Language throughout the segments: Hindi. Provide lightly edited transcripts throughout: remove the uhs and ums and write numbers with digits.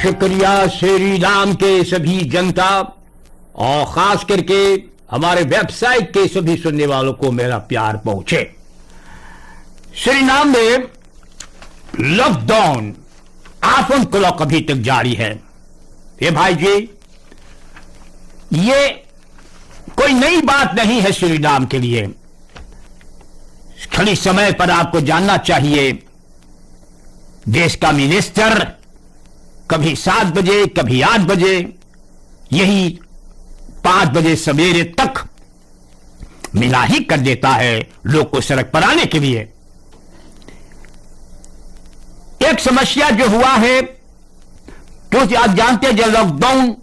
शुक्रिया श्री राम के सभी जनता और खास करके हमारे वेबसाइट के सभी सुनने वालों को मेरा प्यार पहुंचे। श्री राम में लॉकडाउन आफन क्लॉक अभी तक जारी है। ये भाई जी, ये कोई नई बात नहीं है श्री राम के लिए। खाली समय पर आपको जानना चाहिए, देश का मिनिस्टर कभी 7 बजे कभी 8 बजे, यही 5 बजे सवेरे तक मिला ही कर देता है लोग को सड़क पर आने के लिए। एक समस्या जो हुआ है, क्योंकि आप जानते हैं जब लॉकडाउन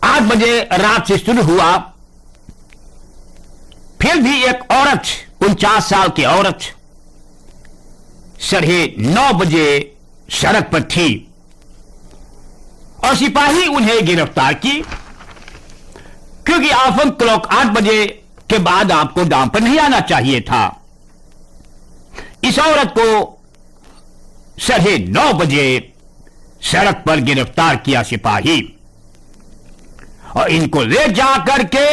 8 बजे रात से शुरू हुआ, फिर भी एक औरत 49 साल की औरत 9:30 बजे सड़क पर थी और सिपाही उन्हें गिरफ्तार की, क्योंकि आफन क्लॉक 8 बजे के बाद आपको दाम पर नहीं आना चाहिए था। इस औरत को 9:30 बजे सड़क पर गिरफ्तार किया सिपाही और इनको ले जा करके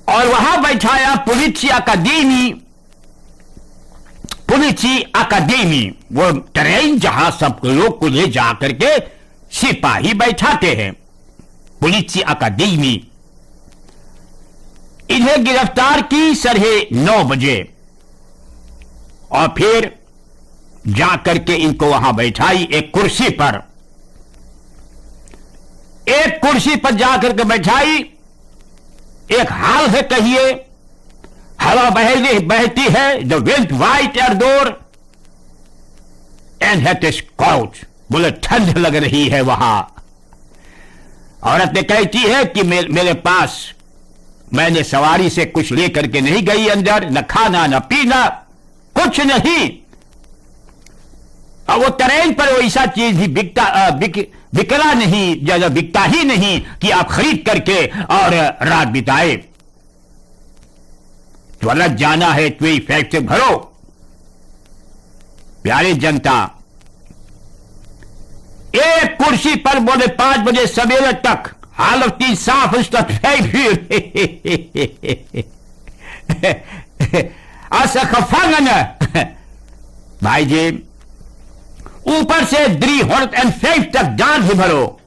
और वहां बैठाया पुलिस अकादमी, वो ट्रेन जहां सब लोग को ले जा करके सिपाही बैठाते हैं, पुलिस अकादमी। इन्हें गिरफ्तार की 9:30 बजे और फिर जाकर के इनको वहां बैठाई एक कुर्सी पर। एक कुर्सी पर जाकर के बैठाई, एक हाल है, कहिए हवा बहती है, the wind white air door and hate is couch, बोले ठंड लग रही है वहां। औरत ने कहती है कि मेरे पास, मैंने सवारी से कुछ लेकर के नहीं गई अंदर, न खाना न पीना, कुछ नहीं। और वो ट्रेन पर वैसा चीज भी बिकरा नहीं, ज्यादा बिकता ही नहीं कि आप खरीद करके और रात बिताए। टॉयलेट जाना है तो फैक्ट से भरो। प्यारे जनता, एक कुर्सी पर बोले 5 बजे सवेरे तक हालत की साफ असखफांगन भाई जी, ऊपर से 305 तक जान भी भरो।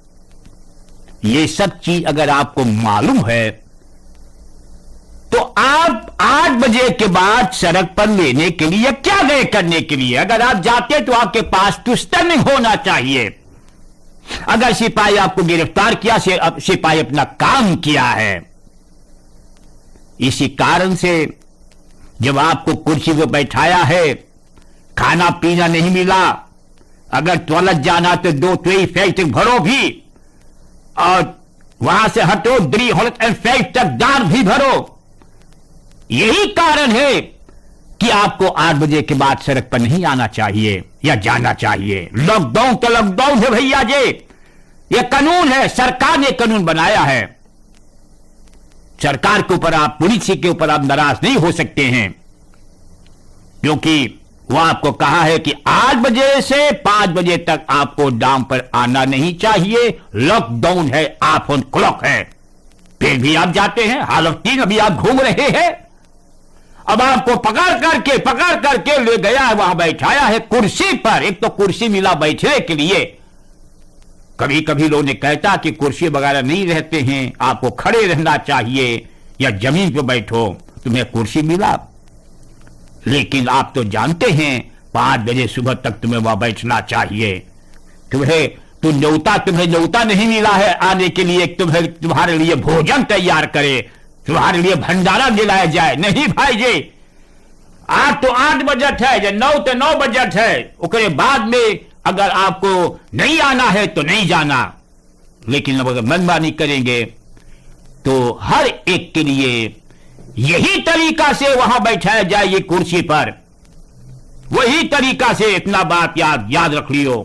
ये सब चीज अगर आपको मालूम है तो आप 8 बजे के बाद सड़क पर लेने के लिए क्या गए करने के लिए? अगर आप जाते तो आपके पास तुस्तन होना चाहिए। अगर सिपाही आपको गिरफ्तार किया, सिपाही अपना काम किया है। इसी कारण से जब आपको कुर्सी पर बैठाया है, खाना पीना नहीं मिला, अगर टॉयलेट जाना तो 2 ट्रे फैक्ट भरो भी और वहां से हटो 305 तक दान भी भरो। यही कारण है कि आपको 8 बजे के बाद सड़क पर नहीं आना चाहिए या जाना चाहिए। लॉकडाउन तो लॉकडाउन है भैया जी, यह कानून है, सरकार ने कानून बनाया है। सरकार के ऊपर आप, पुलिस के ऊपर आप नाराज नहीं हो सकते हैं, क्योंकि वो आपको कहा है कि 8 बजे से 5 बजे तक आपको दाम पर आना नहीं चाहिए। लॉकडाउन है, आप ऑन क्लॉक है, फिर भी आप जाते हैं। हालत 3 अभी आप घूम रहे हैं। अब आपको पकड़ करके ले गया है, वहां बैठाया है कुर्सी पर। एक तो कुर्सी मिला बैठने के लिए, कभी कभी लोगों ने कहता कि कुर्सी वगैरह नहीं रहते हैं, आपको खड़े रहना चाहिए या जमीन पर बैठो, तुम्हें कुर्सी मिला। लेकिन आप तो जानते हैं 5 बजे सुबह तक तुम्हें वहां बैठना चाहिए। तुम्हें न्योता नहीं मिला है आने के लिए, तुम्हारे लिए भोजन तैयार करे, तुम्हारे लिए भंडारा दिलाया जाए। नहीं भाई जी, 8 तो 8 बजट है, 9 तो 9 बजट है। उसके बाद में अगर आपको नहीं आना है तो नहीं जाना, लेकिन अब अगर मनमानी करेंगे तो हर एक के लिए यही तरीका से वहां बैठाया जाए, ये कुर्सी पर, वही तरीका से। इतना बात याद रख लियो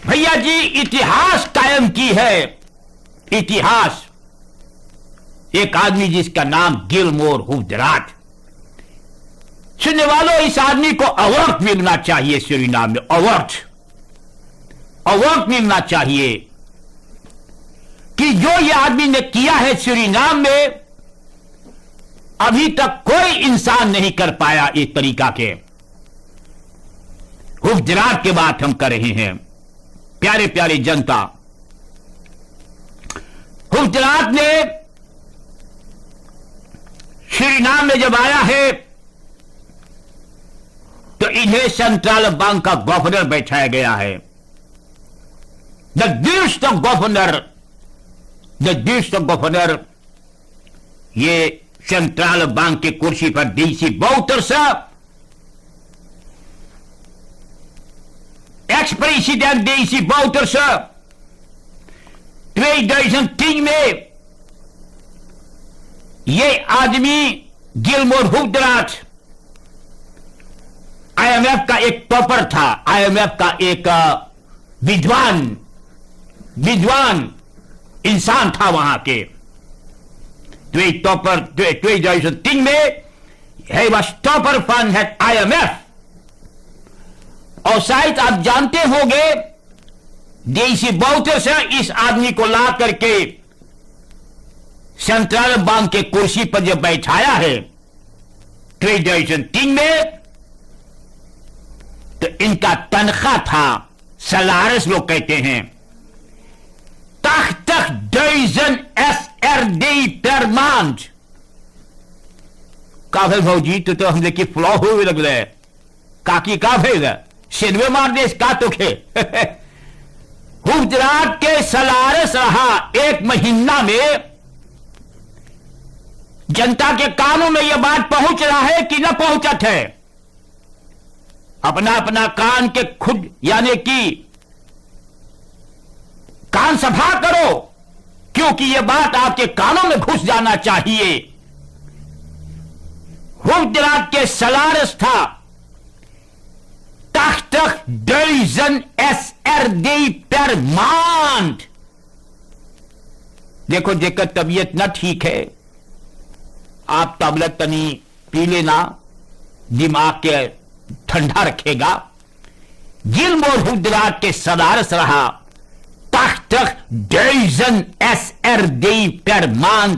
भैया जी। इतिहास कायम की है, इतिहास। एक आदमी जिसका नाम गिलमोर हुजरात, सुनने वालों, इस आदमी को अवार्ड मिलना चाहिए सूरीनाम में, अवार्ड मिलना चाहिए कि जो ये आदमी ने किया है सूरीनाम में, अभी तक कोई इंसान नहीं कर पाया इस तरीका के। गुजरात की बात हम कर रहे हैं, प्यारे प्यारे जनता। गुजरात ने सूरीनाम में जब आया है तो इन्हें सेंट्रल बैंक का गवर्नर बैठाया गया है। द ड्यूस्ट ऑफ गवर्नर, ये सेंट्रल बैंक की कुर्सी पर डीसी बाउटर्स, एक्स प्रेसिडेंट डीसी बाउटर्स 2003 में ये आदमी गिलमोर हुड्राट आईएमएफ का एक टॉपर था, आईएमएफ का एक विद्वान इंसान था वहां के। 2003 में he was topper fund at IMF। और शायद आप जानते होंगे डीसी बाउटर्स इस आदमी को ला करके सेंट्रल बैंक के कुर्सी पर जब बैठाया है 2003 में, तो इनका तनख्वाह था, सलारस लोग कहते हैं, तक डजन SRD पर मंथ। का भाई भाजी तो हम देखिए फ्लॉ हुए लग रहे काकी का भेज सिनवे मार दे का तो खे गुजरात के सलारस रहा एक महीना में। जनता के कानों में यह बात पहुंच रहा है कि न पहुंचत है। अपना अपना कान के खुद यानी कि कान सफा करो, क्योंकि यह बात आपके कानों में घुस जाना चाहिए। गुजरात के सलारस था तक डजन SRD पर मंथ। देखो जेकर तबीयत न ठीक है, आप टैबलेट तनी पी लेना, दिमाग के ठंडा रखेगा। गिलमोर गुजरात के सदारस रहा तक डजन SRD पर मंथ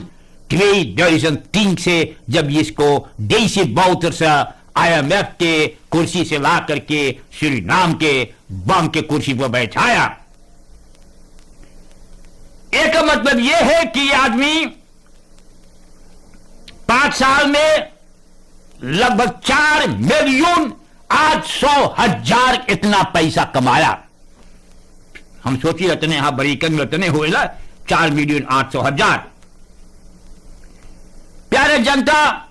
2003 से, जब इसको डीसी बाउटर्स IMF के कुर्सी से ला करके सूरीनाम के बैंक के कुर्सी पर बैठाया। एक मतलब यह है कि यह आदमी 5 साल में लगभग 4,800,000 इतना पैसा कमाया। हम सोचिए इतने यहां बरीकन में इतने हुए ना 4,800,000। प्यारे जनता,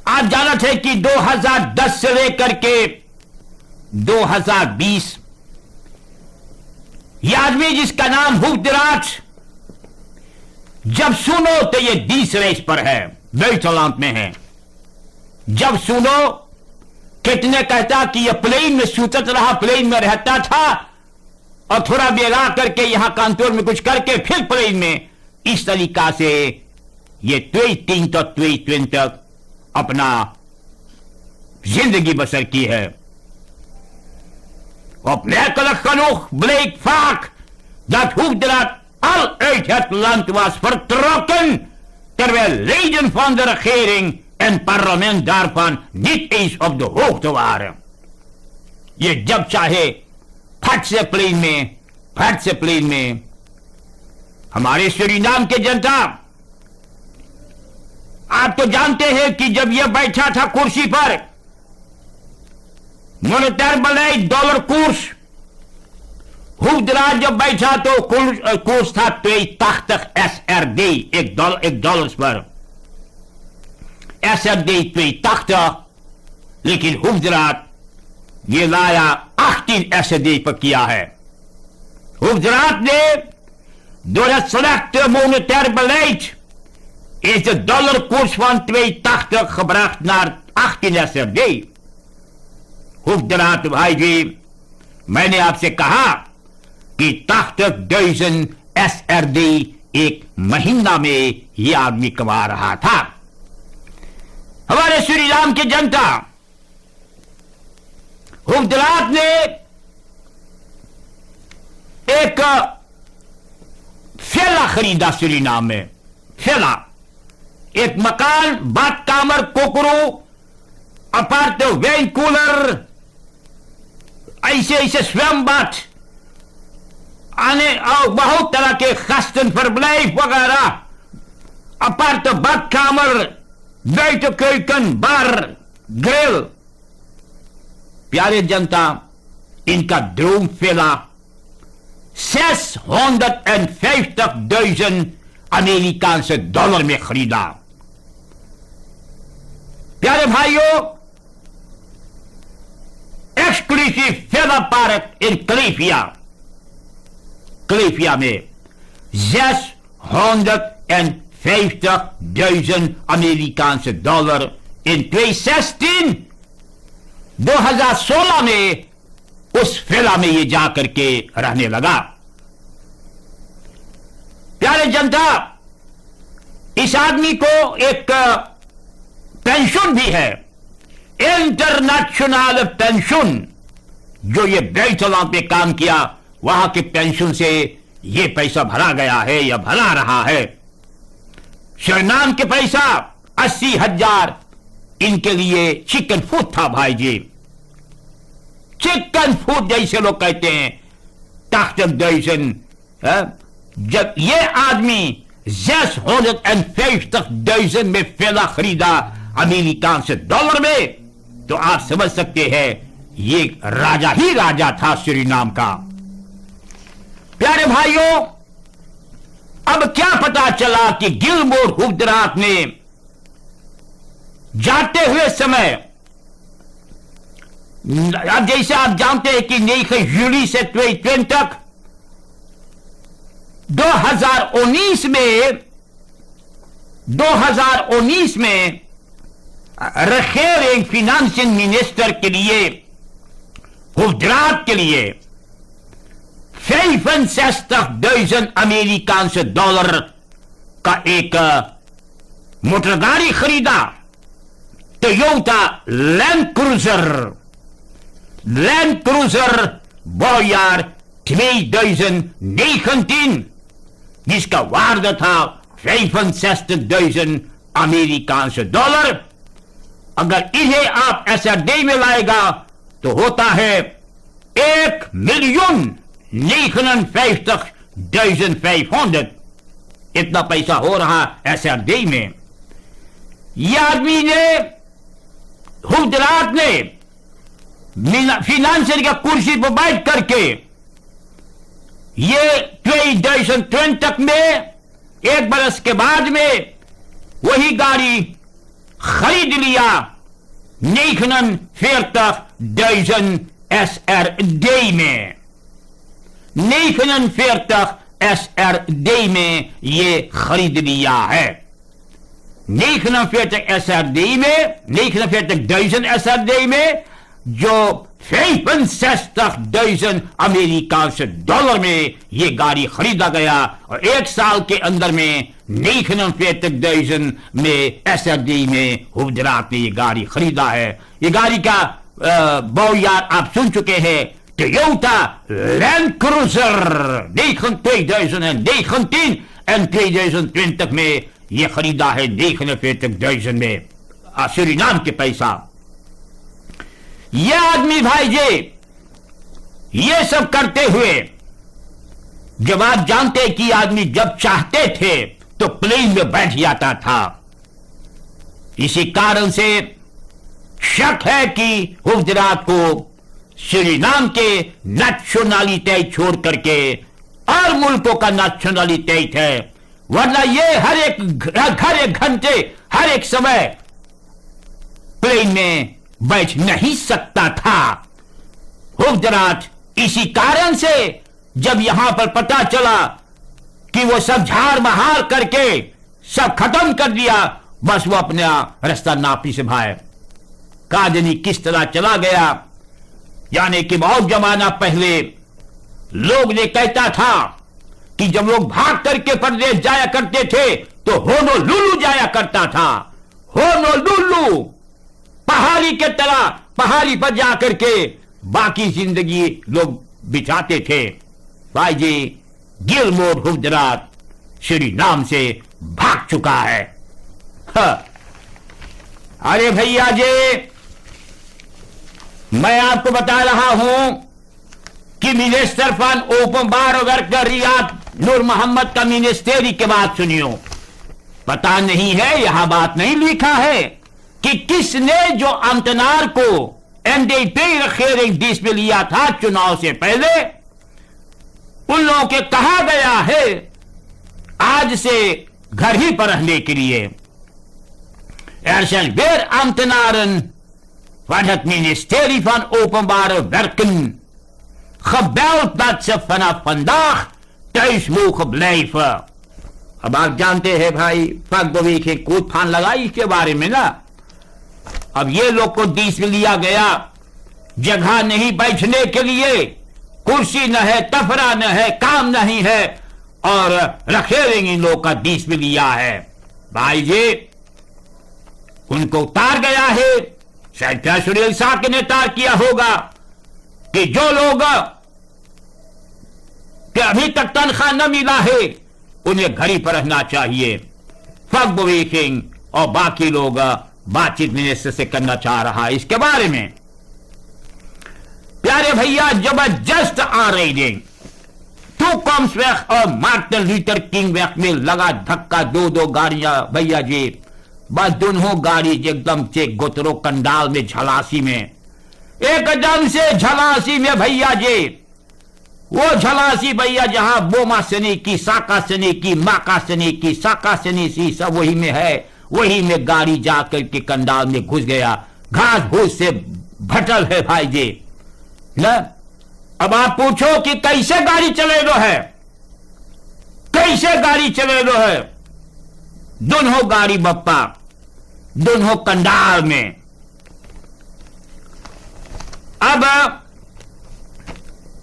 आप जानते हैं कि 2010 से लेकर के 2020 यह आदमी जिसका नाम गुजरात, जब सुनो तो ये 20 रेस पर है, वेरी तलांत में है। जब सुनो कितने कहता कि यह प्लेन में सूतत रहा, प्लेन में रहता था और थोड़ा बेला करके यहां कानपुर में कुछ करके फिर प्लेन में, इस तरीका से ये 23 तो 23 तक अपना जिंदगी बसर की है। Opmerkelijk genoeg bleek vaak dat Hoefdraad al uit het land was vertrokken, terwijl leden van de regering en parlement daarvan niet eens op de hoogte waren. ये जब चाहे फट से प्लेन में हमारे सूरीनाम के जनता, आप तो जानते हैं कि जब यह बैठा था कुर्सी पर, मॉनेटरी बनाई डॉलर कोर्स, गुजरात जब बैठा तो कोर्स था तख्त SRD एक डॉलर पर, SRD तख्त, लेकिन गुजरात ये लाया 18 SRD पर किया है। गुजरात ने door het slechte monetair beleid is de dollarkoers van 2,80 gebracht naar 18 SRD। Gujarat भाई जी, मैंने आपसे कहा कि 80,000 SRD एक महीना में यह आदमी कमा रहा था। हमारे सूरीनाम की जनता हुक्मरान ने एक फेला खरीदा सूरीनाम में। फेला एक मकान, बाथ कामर, कोकरू, अपार्ट, वेन कूलर, ऐसे स्वयं बाथ आने और बहुत तरह के खस्तन फरबलाइफ वगैरह, अपार्ट, बाथ कामर, वेट किचन, बार, ग्रिल। प्यारे जनता, इनका ड्रूम फेला 650.000 अमेरिकांस डॉलर में खरीदा। प्यारे भाइयों, एक्सक्लूसिव फेला पार्क इन कैलिफोर्निया में 650.000 अमेरिकांस डॉलर इन 2016 में उस फेला में ये जाकर के रहने लगा। प्यारे जनता, इस आदमी को एक पेंशन भी है, इंटरनेशनल पेंशन, जो ये बैठलों पे काम किया वहां के पेंशन से ये पैसा भरा गया है या भरा रहा है। सूरीनाम के पैसा 80,000 इनके लिए चिकन फूड था भाई जी, चिकन फूड जैसे लोग कहते हैं, ताकतन। जब ये आदमी 650 में फेला खरीदा अमेरिका से डॉलर में, तो आप समझ सकते हैं ये राजा ही राजा था सूरीनाम का। प्यारे भाइयों, अब क्या पता चला कि गिलमोर हुक्मरान ने जाते हुए समय, अब जैसे आप जानते हैं कि नई जूली से 2020 तक 2019 में रखेल एक फिनेंशियल मिनिस्टर के लिए, हुक्मरान के लिए 65,000 अमेरिकांस डॉलर का एक मोटर गाड़ी खरीदा, टोयोटा लैंड क्रूजर बॉयर 2019, जिसका वार्ड था 65,000 अमेरिकांस डॉलर। अगर इन्हें आप एसआरडी में लाएगा तो होता है 1,59,500,500। इतना पैसा हो रहा एसआरडी में। यह आदमी ने, हुक्मरान ने फिनेंशियल का कुर्सी पर बैठ करके ये 2020 तक में, एक बरस के बाद में वही गाड़ी खरीद लिया 49,000 एसआरडी में। 49,000 एसआरडी में ये खरीद लिया है। 49,000 एसआरडी में, 49,000 एसआरडी में, जो 65,000 अमेरिका से डॉलर में ये गाड़ी खरीदा गया, और एक साल के अंदर में 49,000 में एसआरडी में हुक्मरान ने ये गाड़ी खरीदा है। ये गाड़ी का बॉयर आप सुन चुके हैं, टोयोटा लैंड क्रूजर 2019 और 2020 तक में ये खरीदा है 49,000 में सूरीनाम के पैसा। ये आदमी भाई जी ये सब करते हुए, जब आप जानते कि आदमी जब चाहते थे तो प्लेन में बैठ जाता था, इसी कारण से शक है कि हुक्मरान को सूरीनाम के नेशनलिटी छोड़ करके और मुल्कों का नेशनलिटी है, वरना ये हर एक घंटे, हर एक समय प्लेन में बैठ नहीं सकता था। हुक्मरान इसी कारण से जब यहां पर पता चला कि वो सब झाड़ महार करके सब खत्म कर दिया, बस वो अपना रास्ता नापी से भाई काजनी किस तरह चला गया। यानी कि बहुत जमाना पहले लोग ने कहता था कि जब लोग भाग करके परदेश जाया करते थे तो होनोलुलु जाया करता था। होनोलुलु पहाड़ी के तरह पहाड़ी पर जाकर के बाकी जिंदगी लोग बिताते थे। भाई जी, गिलमोर हुजरात सूरीनाम से भाग चुका है। अरे भैया जी, मैं आपको बता रहा हूं कि मिनिस्टर फन ओपनबार वर्कर रियाद नूर मोहम्मद का मिनिस्टेरी के बात सुनियो। पता नहीं है, यहां बात नहीं लिखा है कि किसने जो अमतनार को एनडीपी रखेरिंग दिस में लिया था चुनाव से पहले, उन लोगों के कहा गया है आज से घर ही पर रहने के लिए। ersen weer ambtenaren van het ministerie van Openbare Werken gebeld dat ze vanaf vandaag thuis mogen blijven। अब आप जानते हैं भाई, फगबवी के कूद फान लगाई इसके बारे में ना। अब ये लोग को दिस में लिया गया, जगह नहीं बैठने के लिए, कुर्सी न है, तफरा न है, काम नहीं है, और रखेरेंगे इन लोग का दिस में लिया है। भाई जी, उनको उतार गया है, शायद फैसुल साहब ने तार किया होगा कि जो लोग कि अभी तक तनख्वाह न मिला है उन्हें घर ही पर रहना चाहिए। फगबवी किंग और बाकी लोग बातचीत मिनिस्टर से करना चाह रहा है इसके बारे में। प्यारे भैया, जबरदस्त आ रही थी टू कॉम्स वेक और मार्टिन लूथर किंग वेक में लगा धक्का, दो गाड़ियां भैया जी, बस दोनों गाड़ी एकदम से गोतरो कंडाल में, झलासी में, एकदम से झलासी में भैया जी। वो झलासी भैया जहां बोमा सनी की, साका सनी की, माका सनी की, साका सनी सी सब वही में है, वही में गाड़ी जाकर के कंडाल में घुस गया, घास घूस से भटल है भाई जी न। अब आप पूछो कि कैसे गाड़ी चले लो है, कैसे गाड़ी चले लो है। दोनों गाड़ी बप्पा, दोनों कंडाल में। अब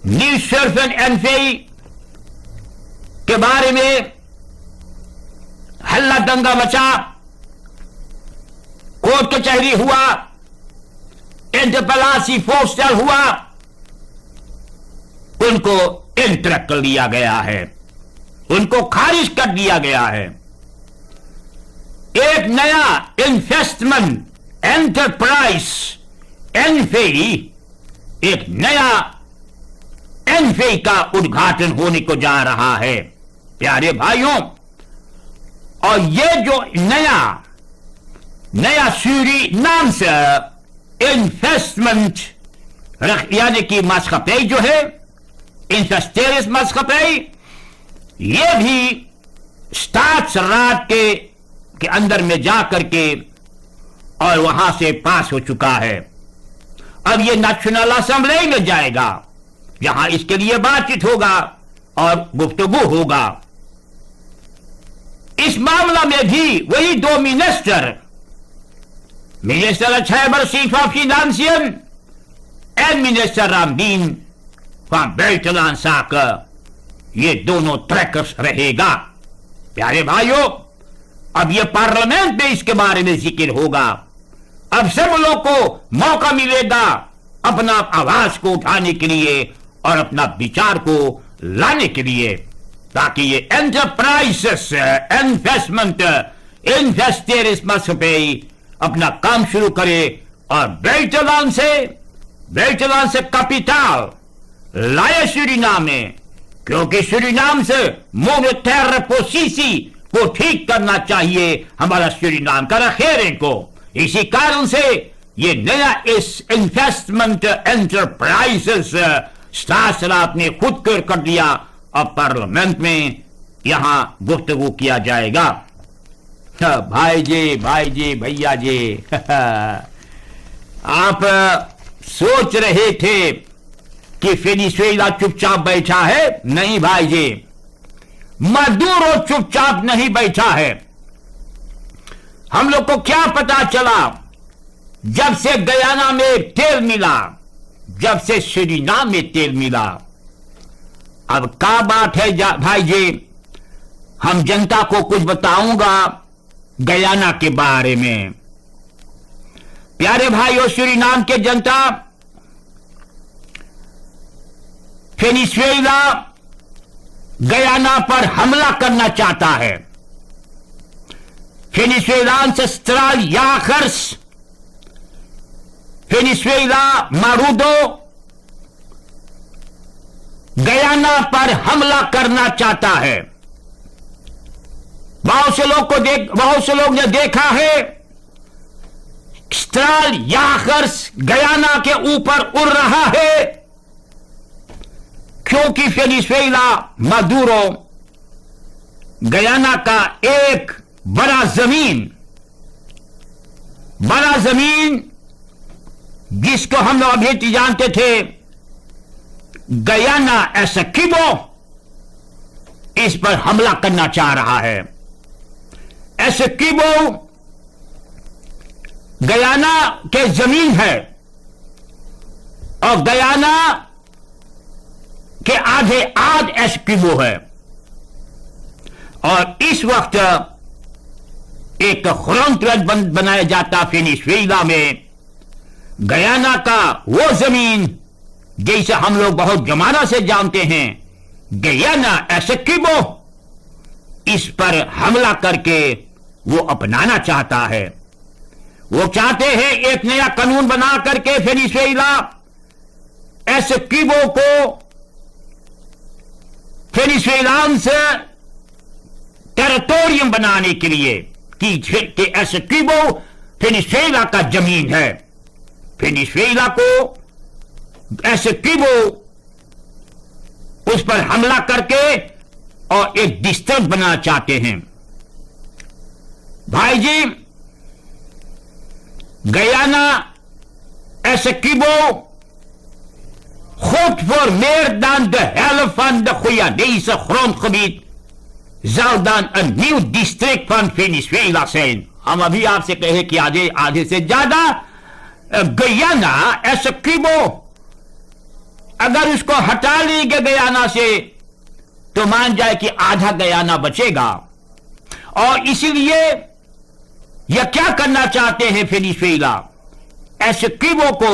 न्यूज सर्फन एनफी के बारे में हल्ला दंगा मचा, कोर्ट कचहरी हुआ, इंटरपलासी पोस्टर हुआ, उनको इंटर कर लिया गया है, उनको खारिज कर दिया गया है। एक नया इन्वेस्टमेंट एंटरप्राइज एनफी, एक नया एनफी का उद्घाटन होने को जा रहा है प्यारे भाइयों। और ये जो नया सूरीनाम से इन्वेस्टमेंट यानी कि मस्कपे जो है, इन्वेस्टर्स मस्कपे, ये भी स्टार्ट रात के अंदर में जाकर के और वहां से पास हो चुका है। अब ये नेशनल असेंबली में जाएगा, यहां इसके लिए बातचीत होगा और गुफ्तगू होगा। इस मामला में भी वही दो minister Chaiber Chief of Financiën en minister Ramdien van Buitenlandse Zaken, ये दोनों ट्रैकर्स रहेगा। प्यारे भाइयों, अब ये पार्लियामेंट में इसके बारे में जिक्र होगा। अब सब लोग को मौका मिलेगा अपना आवाज को उठाने के लिए और अपना विचार को लाने के लिए, ताकि ये एंटरप्राइजेस इन्वेस्टमेंट इन्वेस्टर्स मस्कपे अपना काम शुरू करे और बुitenland से कैपिटल लाए सूरीनाम में, क्योंकि सूरीनाम से मोनेटाire पोजीसी को ठीक करना चाहिए हमारा सूरीनाम का रखेरे को। इसी कारण से ये नया इस इन्वेस्टमेंट एंटरप्राइजेस स्टार्ट ने खुद कर दिया। अब पार्लियामेंट में यहां गुफ्तगू किया जाएगा। भाई जी भैया जी आप सोच रहे थे कि वेनेजुएला चुपचाप बैठा है, नहीं भाई जी, मदुरो चुपचाप नहीं बैठा है। हम लोग को क्या पता चला जब से गयाना में तेल मिला, जब से सूरीनाम में तेल मिला। अब क्या बात है भाई जी, हम जनता को कुछ बताऊंगा गयाना के बारे में। प्यारे भाइयों, सूरीनाम के जनता, वेनेजुएला गयाना पर हमला करना चाहता है। Venezuelan ancestral jagers, वेनेजुएला मारूदो गयाना पर हमला करना चाहता है। बहुत से लोग ने देखा है स्ट्राल याखर्स गयाना के ऊपर उड़ रहा है, क्योंकि वेनेजुएला मादुरो गयाना का एक बड़ा जमीन जिसको हम लोग अभी जानते थे गयाना एसेकिबो, इस पर हमला करना चाह रहा है। एसेकिबो गयाना के जमीन है और गयाना के आधे आध एसेकिबो है, और इस वक्त एक खुरंतरज बनाया जाता वेनेजुएला में। गयाना का वो जमीन जैसे हम लोग बहुत जमाना से जानते हैं, गयाना एसेकिबो, इस पर हमला करके वो अपनाना चाहता है। वो चाहते हैं एक नया कानून बना करके वेनेजुएला एसेकिबो को वेनेजुएलांस टेरिटोरियम बनाने के लिए कि एसेकिबो वेनेजुएला का जमीन है। वेनेजुएला को एसेकिबो उस पर हमला करके और एक डिस्ट्रिक्ट बनाना चाहते हैं। भाई जी, Guyana एसेकिबो God voor meer dan de helft van de Guyanese grondgebied zal dan een nieuw district van Venezuela zijn. हम अभी आपसे कहे कि आधे से ज्यादा गयाना एसेकिबो, अगर उसको हटा लेंगे गयाना से तो मान जाए कि आधा गयाना बचेगा। और इसीलिए यह क्या करना चाहते हैं वेनेजुएला, एसेकिबो को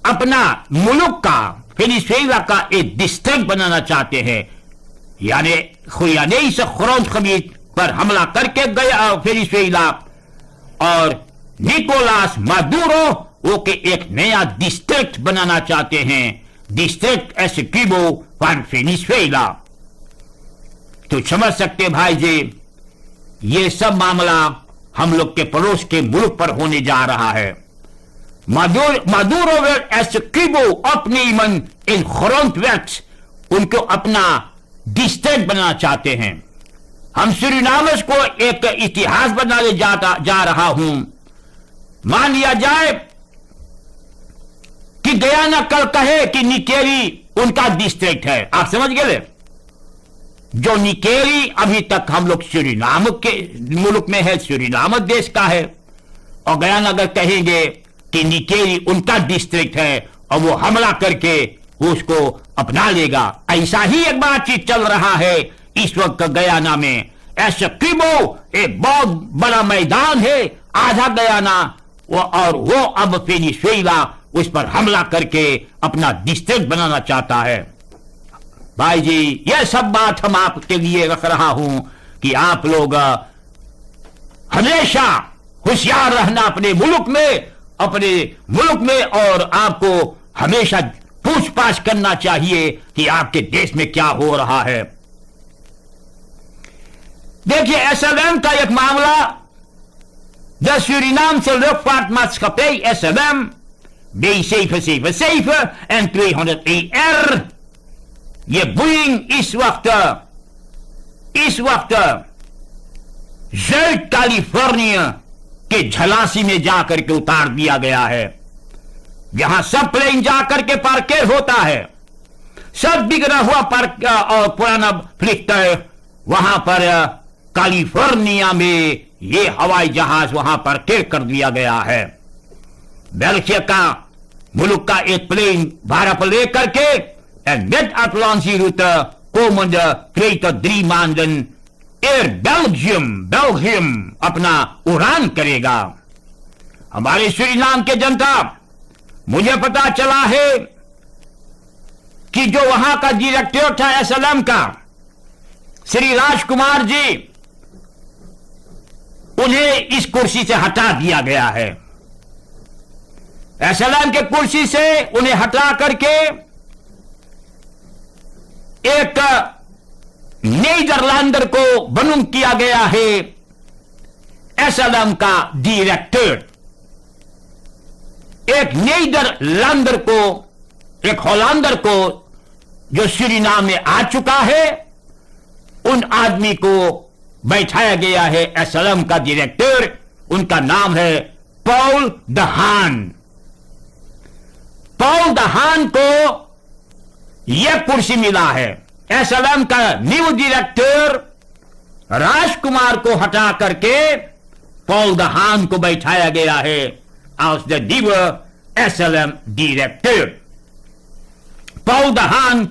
अपना मुल्क का, वेनेजुएला का एक डिस्ट्रिक्ट बनाना चाहते हैं, यानी खुयानेस ग्रोंडgebied पर हमला करके गया वेनेजुएला और निकोलास मादुरो वो के एक नया डिस्ट्रिक्ट बनाना चाहते हैं, डिस्ट्रिक्ट एसेकिबो फॉर वेनेजुएला। तो समझ सकते भाई जी, ये सब मामला हम लोग के पड़ोस के मुल्क पर होने जा रहा है। मादुरो एसेकिबो अपनी मन इन ग्रोंडwerks उनको अपना डिस्ट्रिक्ट बनाना चाहते हैं। हम सूरीनामस को एक इतिहास बनाने जा रहा हूं। मान लिया जाए कि गयाना कल कहे कि निकेरी उनका डिस्ट्रिक्ट है, आप समझ गए। जो निकेरी अभी तक हम लोग सूरीनाम के मुल्क में है, सूरीनाम देश का है, और गयाना अगर कहेंगे कि निकेरी उनका डिस्ट्रिक्ट है और वो हमला करके उसको अपना लेगा, ऐसा ही एक बातचीत चल रहा है इस वक्त गयाना में। एसेकिबो एक बहुत बड़ा मैदान है, आधा गयाना, और वो अब वेनेजुएला उस पर हमला करके अपना डिस्ट्रिक्ट बनाना चाहता है। भाई जी, यह सब बात हम आपके लिए रख रहा हूं कि आप लोग हमेशा होशियार रहना अपने मुल्क में, और आपको हमेशा पूछताछ करना चाहिए कि आपके देश में क्या हो रहा है। देखिए, एसएलएम का एक मामला, de Surinaamse luchtvaartmaatschappij SLM B777 en 201R, ये बोइंग इस वक्त ज़र्ट कैलिफोर्निया के झलासी में जाकर के उतार दिया गया है, जहां सब प्लेन जाकर के पार्केर होता है। सब बिगड़ा हुआ पार्क और पुराना फ्लिक्टर वहां पर कैलिफोर्निया में ये हवाई जहाज वहां पर पार्केर कर दिया गया है। बेल्जियम का मुल्क का एक प्लेन भाड़ा पर लेकर के mid Atlantic route komende 2 tot 3 maanden Air Belgium अपना उड़ान करेगा। हमारे सूरीनाम के जनता, मुझे पता चला है कि जो वहां का डायरेक्टर था एसएलएम का, श्री राजकुमार जी, उन्हें इस कुर्सी से हटा दिया गया है। एसएलएम के कुर्सी से उन्हें हटा करके एक नीदरलैंडर को बनुम किया गया है एसएलएम का डायरेक्टर। एक नीदरलैंडर को, एक हॉलैंडर को जो सूरीनाम में आ चुका है, उन आदमी को बैठाया गया है एसएलएम का डायरेक्टर। उनका नाम है Paul the haan। Paul the haan को यह कुर्सी मिला है। एसएलएम का न्यू डायरेक्टर राजकुमार को हटा करके पॉल द haan को बैठाया गया है as the new SLM director. Paul the haan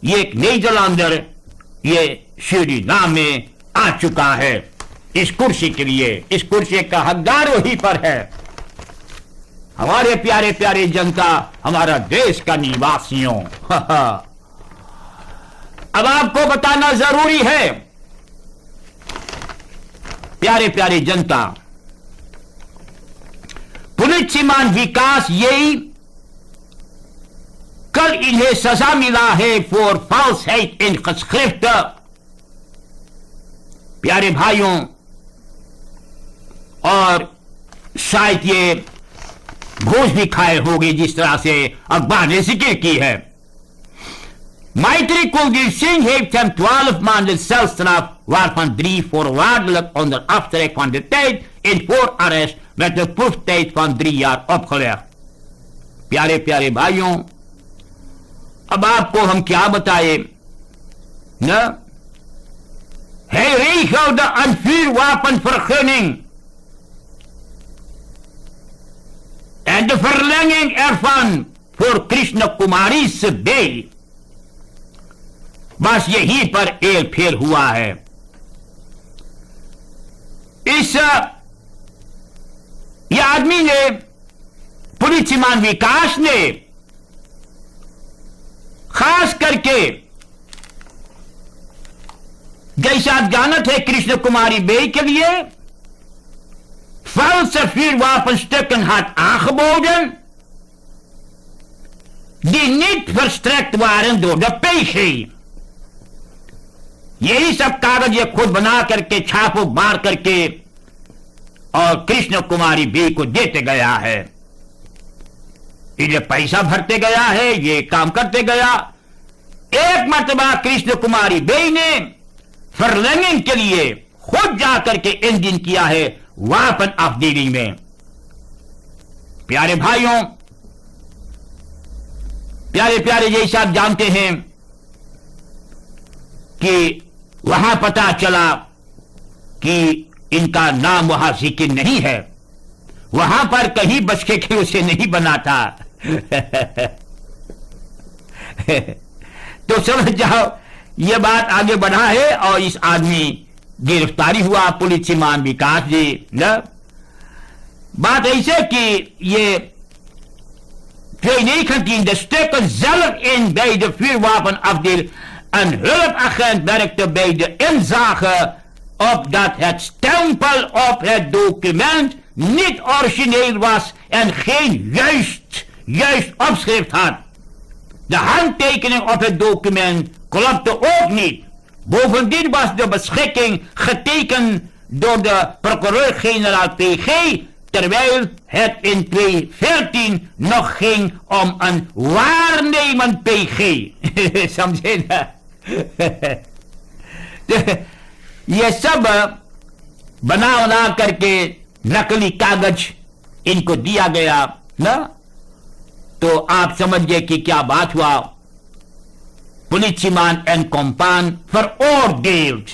ये एक नीदरलैंडर, ये सूरीनाम में आ चुका है इस कुर्सी के लिए। इस कुर्सी का हकदार वहीं पर है। हमारे प्यारे प्यारे जनता, हमारा देश का निवासियों, अब आपको बताना जरूरी है, प्यारे प्यारे जनता, पुलिस श्रीमान विकास यही कल इन्हें सजा मिला है फॉर फॉल्सहैट इन geschrift। प्यारे भाइयों, और शायद ये घूस भी खाए होंगे जिस तरह से अखबार ने जिक्र की है। Maitri Kuldeep heeft hem 12 maanden celstraf, waarvan 3 voorwaardelijk onder aftrek van de tijd in voorarrest met een proeftijd van 3 jaar opgelegd। प्यारे प्यारे भाइयों, अब आपको हम क्या बताए न? Hij regelde een vuurwapenvergunning en de verlenging ervan voor Krishna Kumari Sebe। बस यहीं पर एक फेर हुआ है। इस ये आदमी ने, पुलिस श्रीमान विकास ने खास करके, जैसा आप जानते हैं, कृष्ण कुमारी बे के लिए valse vuurwapenstukken had aangeboden die niet verstrekt waren door de PG। यही सब कागज ये खुद बना करके, छापो मार करके और कृष्ण कुमारी बे को देते गया है। इन्हें पैसा भरते गया है, ये काम करते गया। एक मरतबा कृष्ण कुमारी बे ने फरलंगिंग के लिए खुद जाकर के इंजन किया है वापन अफदीली में। प्यारे भाइयों, प्यारे प्यारे, जैसे आप जानते हैं कि वहां पता चला कि इनका नाम वहां जिक्र नहीं है, वहां पर कहीं बचके के उसे नहीं बना था। तो समझ जाओ ये बात आगे बढ़ा है और इस आदमी गिरफ्तारी हुआ, पुलिस श्रीमान विकास जी न। बात ऐसे कि ये 2019 de stukken zelf in bij de vuurwapenafdeling. Een hulpagent werkte bij de inzage op dat het stempel op het document niet origineel was en geen juist opschrift had. De handtekening op het document klopte ook niet. Bovendien was de beschikking getekend door de procureur-generaal PG, terwijl het in 2014 nog ging om een waarnemend PG। समझे ना? ये सब बना करके नकली कागज इनको दिया गया ना। तो आप समझिए कि क्या बात हुआ। पुलिसमान एंड कॉम्पान फॉर ऑर्डेल्ड।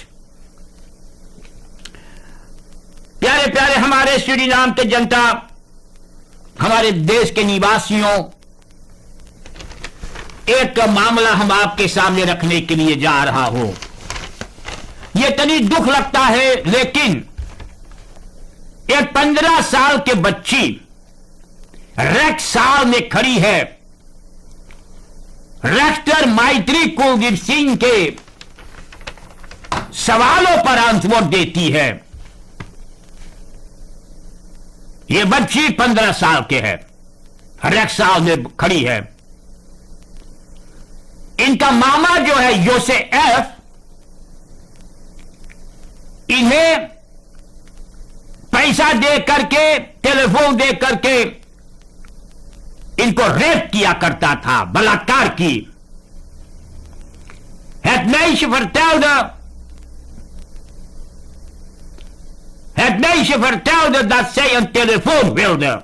प्यारे प्यारे हमारे सूरीनाम के जनता, हमारे देश के निवासियों, एक मामला हम आपके सामने रखने के लिए जा रहा हूं। यह तनी दुख लगता है, लेकिन एक 15 साल के बच्ची रेक्साल में खड़ी है, रेक्टर मैत्री कुलदीप सिंह के सवालों पर आंसर देती है। यह बच्ची 15 साल के है, रेक्साल में खड़ी है। इनका मामा जो है योसेफ, इन्हें पैसा दे करके, टेलीफोन दे करके इनको रेप किया करता था, बलात्कार की। Het meisje vertelde dat zij een telefoon wilde.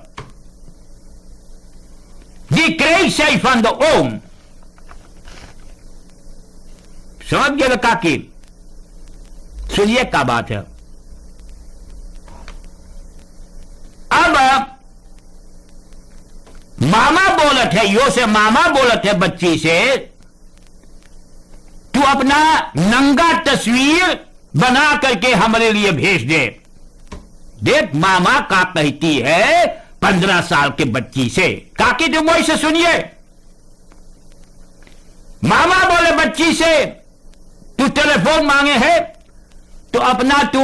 Die kreeg zij van de oom. समझ गए काकी? सुनिए क्या बात है। अब मामा बोलत है, यो से मामा बोलत है बच्ची से, तू अपना नंगा तस्वीर बना करके हमारे लिए भेज दे। देख मामा का कहती है 15 साल के बच्ची से। काकी तुम वही सुनिए, मामा बोले बच्ची से तू टेलीफोन मांगे है तो अपना तू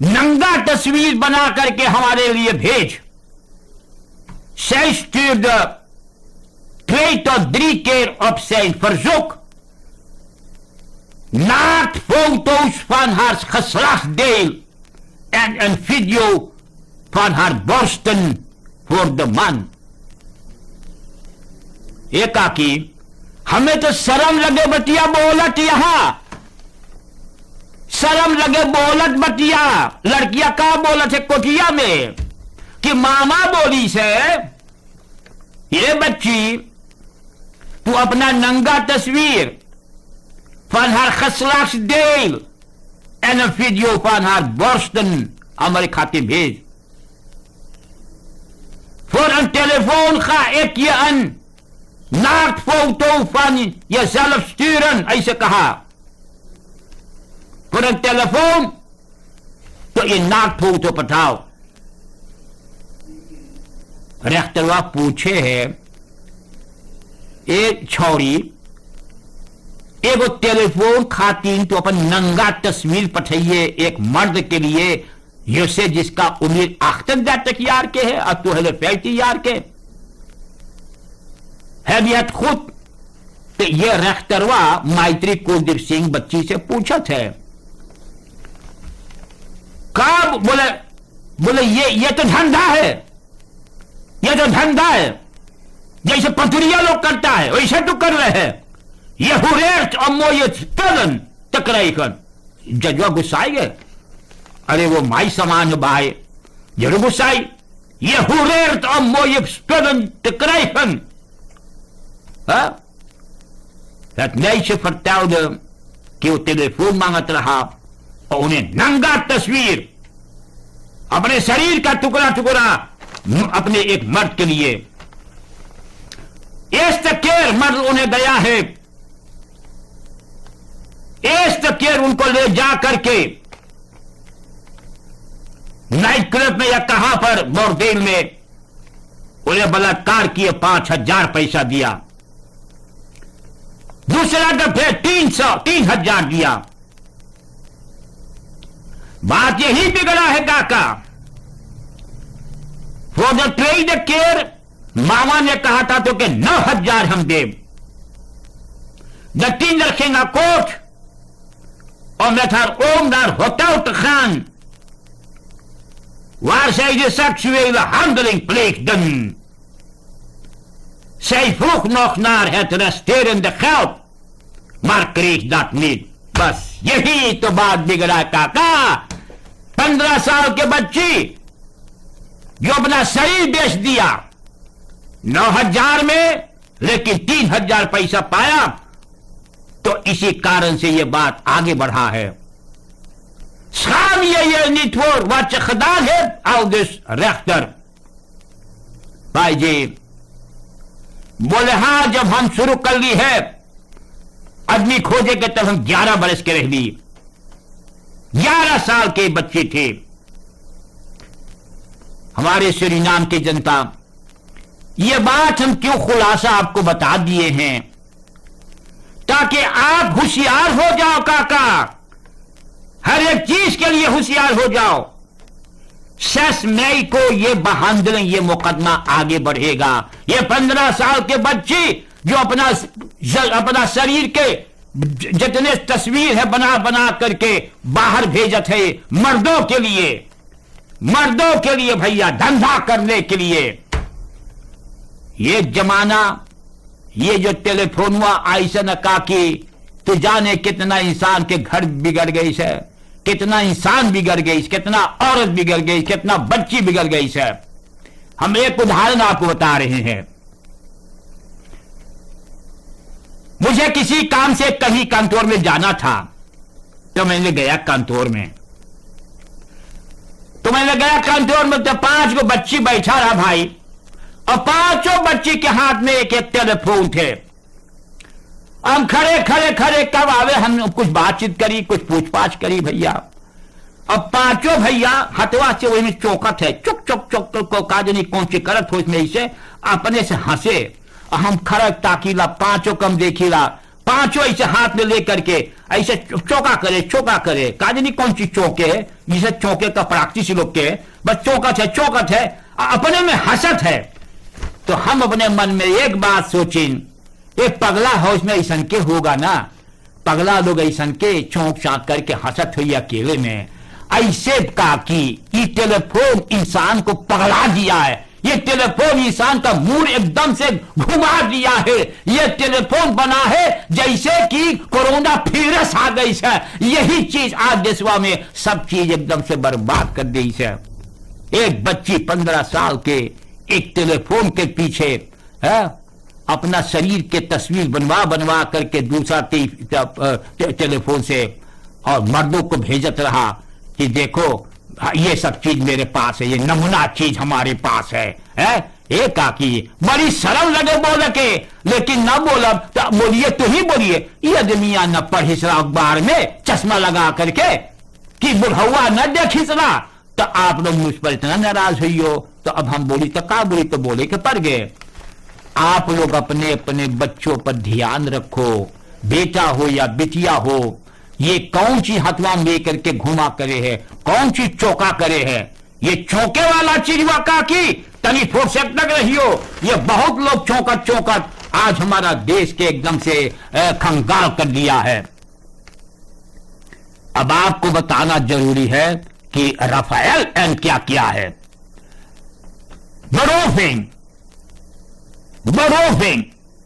नंगा तस्वीर बना करके हमारे लिए भेज। Zij stuurde 2 tot 3 keer op zijn verzoek naaktfoto's van haar geslachtsdeel en een video van haar borsten voor de man. ये काकी, हमें तो शर्म लगे बटिया बोलत, यहां शर्म लगे बोलत बटिया। लड़कियां का बोलत है कोठिया में कि मामा बोली से ये बच्ची तू अपना नंगा तस्वीर van haar geslachtsdeel en een video van haar borsten hमारे खाते भेज। voor een telefoon ga ik je een naaktfoto van jezelf sturen, ऐसे कहा। voor een telefoon तो ये naaktfoto पठाओ। रेख्तरवा पूछे है, एक छोरी एगो टेलीफोन खातिर तो अपन नंगा तस्वीर पठाइए एक मर्द के लिए, योसे जिसका उम्र 38 jaar के है, अब तो है 50 jaar के। है भी खुद तो ये रेख्तरवा मैत्री कुलदीप सिंह बच्ची से पूछा थे। कब बोले ये तो धंधा है, ये तो धंधा है, जैसे पथुरिया लोग करता है वैसे तो कर रहे हैं। ये हुरेट और मोये तलन टकराई कर। जजवा गुस्साई गए, अरे वो माई समान है भाई, जरूर गुस्साई। ये हुरेट और मोये तलन टकराई कर। Het meisje vertelde कि वो टेलीफोन मांगत रहा और उन्हें नंगा तस्वीर, अपने शरीर का टुकड़ा टुकड़ा अपने एक मर्द के लिए। एस्टकेर मर्द उन्हें गया है, एस्टकेर उनको ले जा करके नाइट क्लब में या कहां पर बोर्डेल में उन्हें बलात्कार किए, 5000 पैसा दिया। दूसरा दफे 3,000 दिया। बात यही बिगड़ा है काका। फॉर द ट्रेड केयर मामा ने कहा था तो कि 9,000 हम देव। De tiener ging akkoord om met haar oom naar hotel te gaan, waar zij de seksuele handeling pleegden. Zij vroeg nog naar het resterende geld, maar kreeg dat niet। बस यही तो बात बिगड़ा काका। 15 साल के बच्ची जो अपना शरीर बेच दिया 9,000 में, लेकिन 3,000 पैसा पाया, तो इसी कारण से यह बात आगे बढ़ा है। Schaam je je niet voor wat je gedaan hebt, aldus rechter। भाई जी बोले हाँ, जब हम शुरू कर ली है आदमी खोजे के तब हम 11 बरस के रह ली। 11 साल की बच्ची थी। हमारे सूरीनाम की जनता, ये बात हम क्यों खुलासा आपको बता दिए हैं, ताकि आप होशियार हो जाओ काका, हर एक चीज के लिए होशियार हो जाओ। 6 मई को ये बहादुर ये मुकदमा आगे बढ़ेगा। ये 15 साल के बच्चे जो अपना शरीर के जितने तस्वीर है बना बना करके बाहर भेजत है मर्दों के लिए भैया, धंधा करने के लिए। ये जमाना, ये जो टेलीफोन हुआ ऐसा न काकी, तो जाने कितना इंसान के घर बिगड़ गई है, कितना इंसान बिगड़ गई, कितना औरत बिगड़ गई, कितना बच्ची बिगड़ गई है। हम एक उदाहरण आपको बता रहे हैं। मुझे किसी काम से कहीं कंट्रोल में जाना था, तो मैंने गया कंट्रोल में। तो 5 गो बच्ची बैठा रहा भाई, और 5 बच्ची के हाथ में एक एक टेलीफोन थे। हम खड़े कब आवे, हम कुछ बातचीत करी, कुछ पूछपाछ करी भैया। अब 5 भैया हथवा से वही में चौकत है, चुक चुक चुक को काजनी कौन सी करत हो इसमें, इसे अपने से हंसे। हम खड़े ताकीला, 5 कम देखीला, 5 ऐसे हाथ में लेकर के ऐसे चौका करे, काजनी कौन सी चौके है, जिसे चौके का प्रैक्टिस लोग के, बस चौकत है, अपने में हंसत है। तो हम अपने मन में एक बात सोचें, ये पगला हाउस में ऐसा के होगा ना, पगला लोग ऐसा के चौंक चाक करके हंसत हुई अकेले में। ऐसे काकी ये टेलीफोन इंसान को पगला दिया है, ये टेलीफोन इंसान का मूड एकदम से घुमा दिया है। ये टेलीफोन बना है जैसे कि कोरोना वायरस आ गई है। यही चीज आज देशवा में सब चीज एकदम से बर्बाद कर दी है। एक बच्ची 15 साल के एक टेलीफोन के पीछे है, अपना शरीर के तस्वीर बनवा करके दूसरा टेलीफोन से और मर्दों को भेजत रहा कि देखो ये सब चीज मेरे पास है, ये नमूना चीज हमारे पास है। ए काकी बड़ी शर्म लगे बोल के, लेकिन न बोला तो बोलिए, तो ही बोलिए। ये आदमिया न पढ़िस रहा अखबार में चश्मा लगा करके कि बुढ़वा न देखिस रहा, तो आप लोग मुझ पर इतना नाराज हुई हो। तो अब हम बोली तो का बोली, तो बोले के पड़ गए। आप लोग अपने अपने बच्चों पर ध्यान रखो, बेटा हो या बिटिया हो, ये कौन सी हथवा लेकर के घुमा करे है, कौन सी चौका करे है। ये चौके वाला चीज वाका की तनी फुर्सत लग रही हो, ये बहुत लोग चौकत आज हमारा देश के एकदम से खंगाल कर दिया है। अब आपको बताना जरूरी है कि राफेल एन क्या किया है। Berufung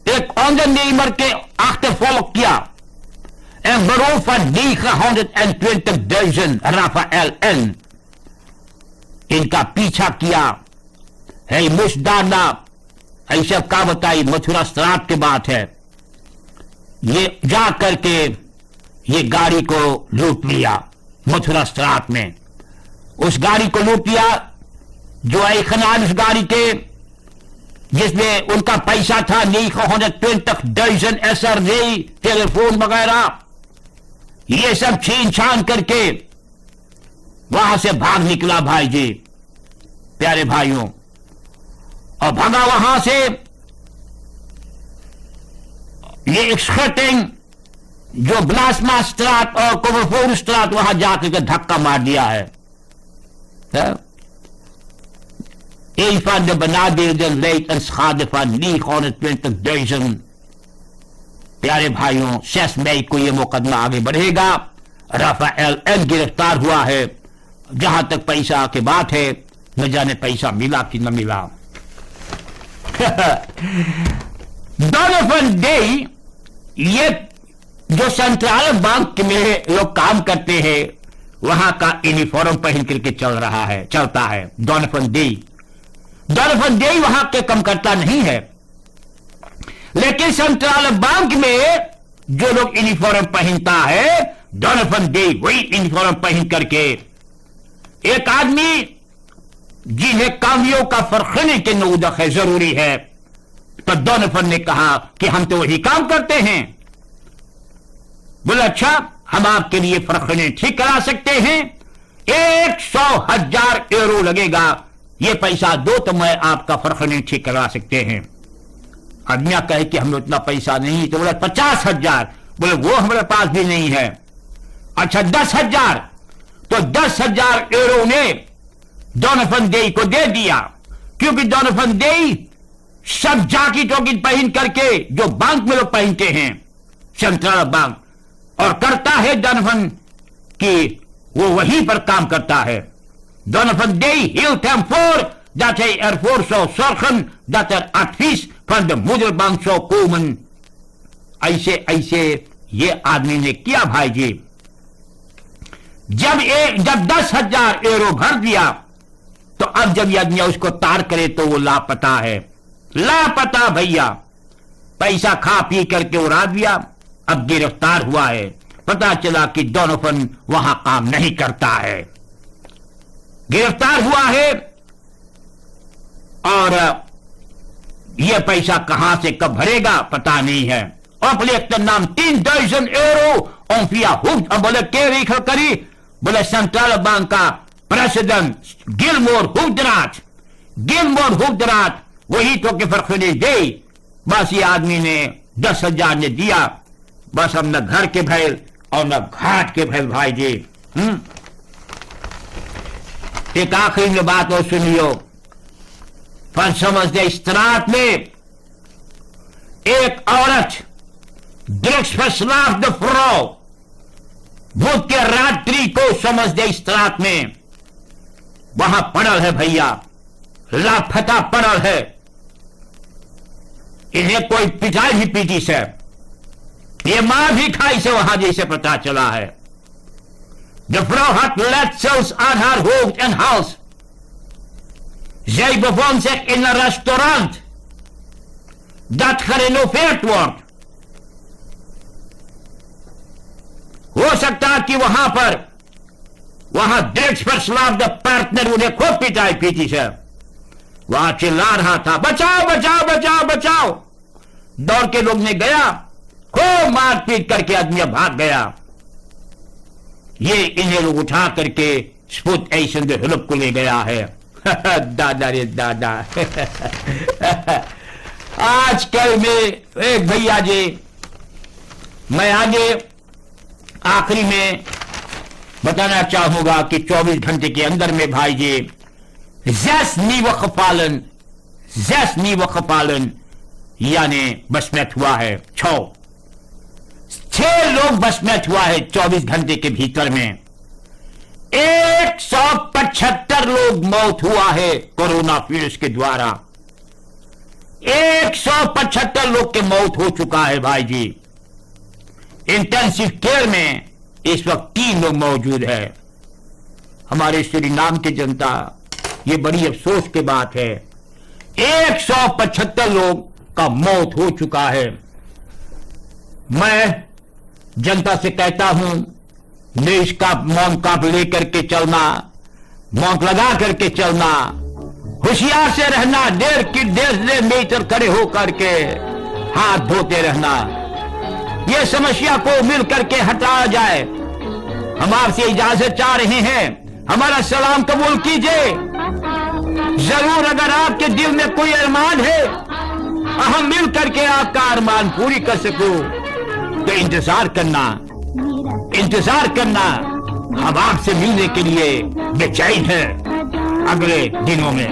एक ondernemer के achtervolg किया en beroofd van 920.000 Rafael N. इनका पीछा किया है। मुश्ताना ऐसा का बताई, मथुरा श्राद्ध के बात है। ये जा करके ये गाड़ी को लूट लिया मथुरा श्राद्ध में। उस गाड़ी को लूट लिया जो एक उस गाड़ी के जिसमें उनका पैसा था 920.000 SRJ टेलीफोन वगैरह, ये सब छीन छान करके वहां से भाग निकला भाई जी, प्यारे भाइयों। और भागा वहां से ये एक्सकटिंग जो ब्लास्मा स्ट्राट और कोवरफोन स्ट्राट वहां जाकर के धक्का मार दिया है। Een van de benadeelden leidt een schade van 920.000। प्यारे भाइयों, 6 मई को यह मुकदमा आगे बढ़ेगा। राफेल एन गिरफ्तार हुआ है। जहां तक पैसा की बात है, न जाने पैसा मिला कि न मिला। डोनोवन डे, ये जो सेंट्रल बैंक में लोग काम करते हैं, वहां का यूनिफॉर्म पहन करके चलता है डोनोवन डे। डोनोवन डे वहां के कम करता नहीं है, लेकिन सेंट्रल बैंक में जो लोग यूनिफॉर्म पहनता है, डोनोवन डे वही यूनिफॉर्म पहन करके एक आदमी जिन्हें कामियों का फर्खने के नौदक है जरूरी है, तो डोनोवन ने कहा कि हम तो वही काम करते हैं। बोले अच्छा, हम आपके लिए फर्खने ठीक करा सकते हैं, 100,000 यूरो लगेगा ये पैसा दो तो मैं आपका फरखनी ठीक करवा सकते हैं। आदमी कहे कि हमें उतना पैसा नहीं, तो बोले 50,000, बोले वो हमारे पास भी नहीं है। अच्छा 10,000, तो 10,000 यूरो ने डोनोफन देई को दे दिया, क्योंकि डोनोफन देई सब जाकेटों की पहन करके जो बैंक में लोग पहनते हैं, सेंट्रल बैंक, और करता है डोनोफन कि वो वहीं पर काम करता है। Donovan Day hield hem voor dat hij ervoor zou zorgen dat er advies van de moederbank zou komen। ऐसे ऐसे ये आदमी ने किया भाई जी। जब 10,000 यूरो भर दिया, तो अब जब ये आदमी उसको तार करे तो वो लापता है, लापता भैया। पैसा खा पी करके उड़ा दिया, अब गिरफ्तार हुआ है। पता चला कि डोनोफन वहां काम नहीं करता है, गिरफ्तार हुआ है। और यह पैसा कहां से कब भरेगा पता नहीं है। Oplichten nam 10.000 euro om via hoofdambulatorie करी, बोले सेंट्रल बैंक का प्रेसिडेंट गिलमोर हुकदरात वही तो के फर्क नहीं दे। बस ये आदमी ने 10,000 ने दिया, बस हम न घर के भैल और न घाट के भैल भाई जी। एक आखिरी में बात और सुनियो। पर समझते इस रात में एक औरत द फ्रो भूत के रात्रि को समझते इस रात में वहां पड़ल है भैया, लापता पड़ल है। इन्हें कोई पिटाई भी पीटी से, ये मार भी खाई से वहां जैसे पता चला है। De vrouw had letsels aan haar hoofd en hals. Zij bevond zich in een restaurant dat gerenoveerd wordt। हो सकता है कि वहां ड्रग्स पर स्लाव पार्टनर उन्हें खूब पिटाई पीटी से, वहां चिल्ला रहा था बचाओ बचाओ बचाओ बचाओ। दौड़ के लोग ने गया, खूब मार पीट करके आदमी भाग गया। ये इन्हें लोग उठा करके स्पुत ऐसन हलप को ले गया है। दादा रे दादा। आजकल में एक भैया जी, मैं आगे आखिरी में बताना चाहूंगा कि 24 घंटे के अंदर में भाई जी 6 nieuwe gevallen यानी बसमेत हुआ है। 6 लोग बसमेत हुआ है 24 घंटे के भीतर में। 175 लोग मौत हुआ है कोरोना वायरस के द्वारा। 175 लोग के मौत हो चुका है भाई जी। इंटेंसिव केयर में इस वक्त 3 लोग मौजूद है। हमारे सूरीनाम की जनता, ये बड़ी अफसोस की बात है, 175 लोग का मौत हो चुका है। मैं जनता से कहता हूं, देश का मौन काप लेकर के चलना, मौन लगा करके चलना, होशियार से रहना, 1.5 मीटर खड़े होकर के हाथ धोते रहना। यह समस्या को मिल करके हटाया जाए। हम आपसे इजाजत चाह रहे हैं, हमारा सलाम कबूल कीजिए। जरूर अगर आपके दिल में कोई अरमान है, हम मिल करके आपका अरमान पूरी कर सकूं, तो इंतजार करना। हम आपसे मिलने के लिए बेचैन है। अगले दिनों में